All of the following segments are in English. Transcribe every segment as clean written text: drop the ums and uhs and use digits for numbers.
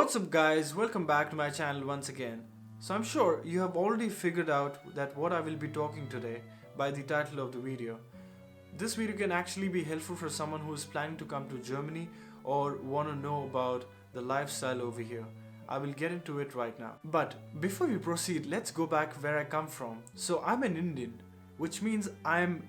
What's up guys, welcome back to my channel once again. So I'm sure you have already figured out that what I will be talking today by the title of the video. This video can actually be helpful for someone who is planning to come to Germany or want to know about the lifestyle over here. I will get into it right now. But before we proceed, let's go back where I come from. So I'm an Indian, which means I'm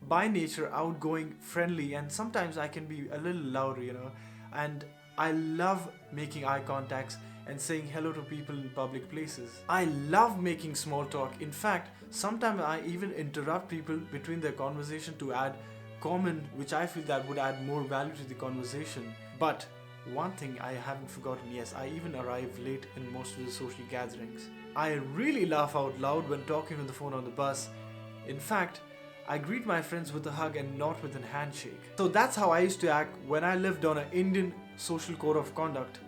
by nature outgoing, friendly, and sometimes I can be a little louder, and I love making eye contacts and saying hello to people in public places. I love making small talk. In fact, sometimes I even interrupt people between their conversation to add comment which I feel that would add more value to the conversation. But one thing I haven't forgotten, yes, I even arrive late in most of the social gatherings. I really laugh out loud when talking on the phone on the bus. In fact, I greet my friends with a hug and not with a handshake. So that's how I used to act when I lived on an Indian social code of conduct.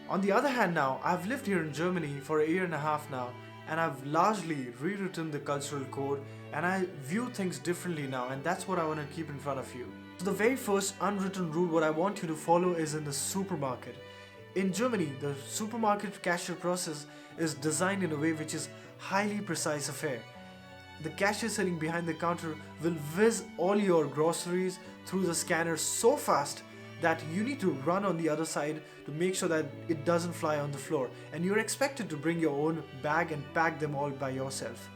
On the other hand now, I've lived here in Germany for a year and a half now, and I've largely rewritten the cultural code and I view things differently now, and that's what I want to keep in front of you. So the very first unwritten rule what I want you to follow is in the supermarket. In Germany, the supermarket cashier process is designed in a way which is highly precise affair. The cashier sitting behind the counter will whiz all your groceries through the scanner so fast that you need to run on the other side to make sure that it doesn't fly on the floor, and you're expected to bring your own bag and pack them all by yourself,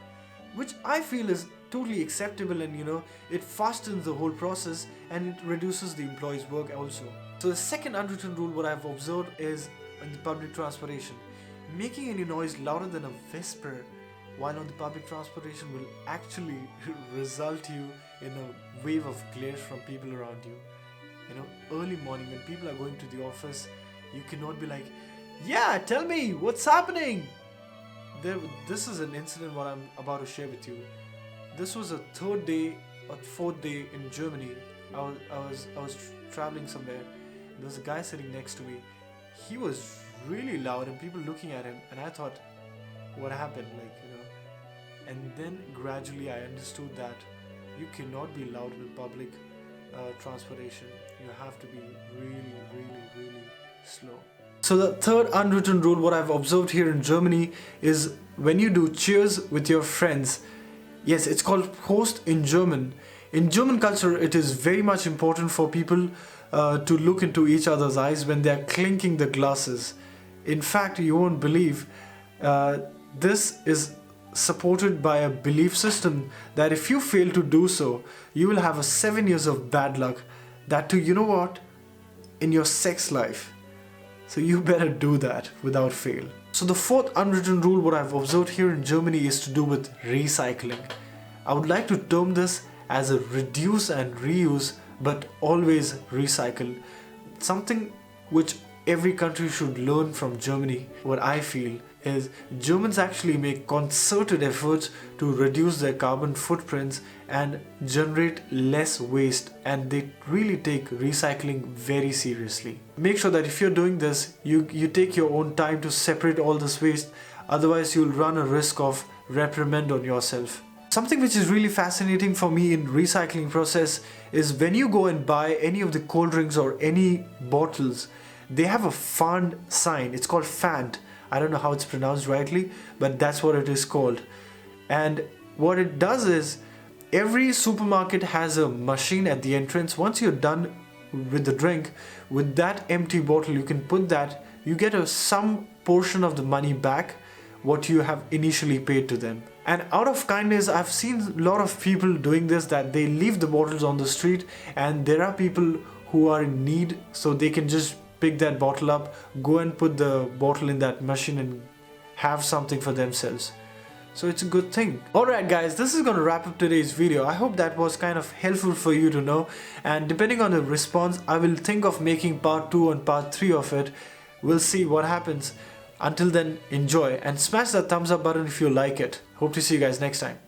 which I feel is totally acceptable, and it fastens the whole process and it reduces the employee's work also. So the second unwritten rule what I've observed is in the public transportation. Making any noise louder than a whisper while on the public transportation will actually result you in a wave of glares from people around you. Early morning when people are going to the office, you cannot be like, yeah, tell me what's happening. This is an incident what I'm about to share with you. This was a third day or fourth day in Germany. I was traveling somewhere. There was a guy sitting next to me. He was really loud and people looking at him, and I thought, what happened? And then gradually I understood that you cannot be loud in public transportation. You have to be really slow. So the third unwritten rule what I've observed here in Germany is when you do cheers with your friends. Yes, it's called Prost in German. In German culture, it is very much important for people to look into each other's eyes when they are clinking the glasses. In fact, you won't believe this is supported by a belief system that if you fail to do so, you will have 7 years of bad luck. That too, in your sex life. So you better do that without fail. So the fourth unwritten rule what I've observed here in Germany is to do with recycling. I would like to term this as a reduce and reuse, but always recycle. Something which every country should learn from Germany. What I feel is Germans actually make concerted efforts to reduce their carbon footprints and generate less waste, and they really take recycling very seriously. Make sure that if you're doing this, you take your own time to separate all this waste, otherwise you'll run a risk of reprimand on yourself. Something which is really fascinating for me in recycling process is when you go and buy any of the cold drinks or any bottles, they have a Pfand sign. It's called Pfand. I don't know how it's pronounced rightly, but that's what it is called. And what it does is, every supermarket has a machine at the entrance. Once you're done with the drink, with that empty bottle, you can put that, you get some portion of the money back, what you have initially paid to them. And out of kindness, I've seen a lot of people doing this, that they leave the bottles on the street, and there are people who are in need, so they can just pick that bottle up, go and put the bottle in that machine and have something for themselves. So it's a good thing. Alright guys, this is going to wrap up today's video. I hope that was kind of helpful for you to know, and depending on the response, I will think of making part 2 and part 3 of it. We'll see what happens. Until then, enjoy and smash that thumbs up button if you like it. Hope to see you guys next time.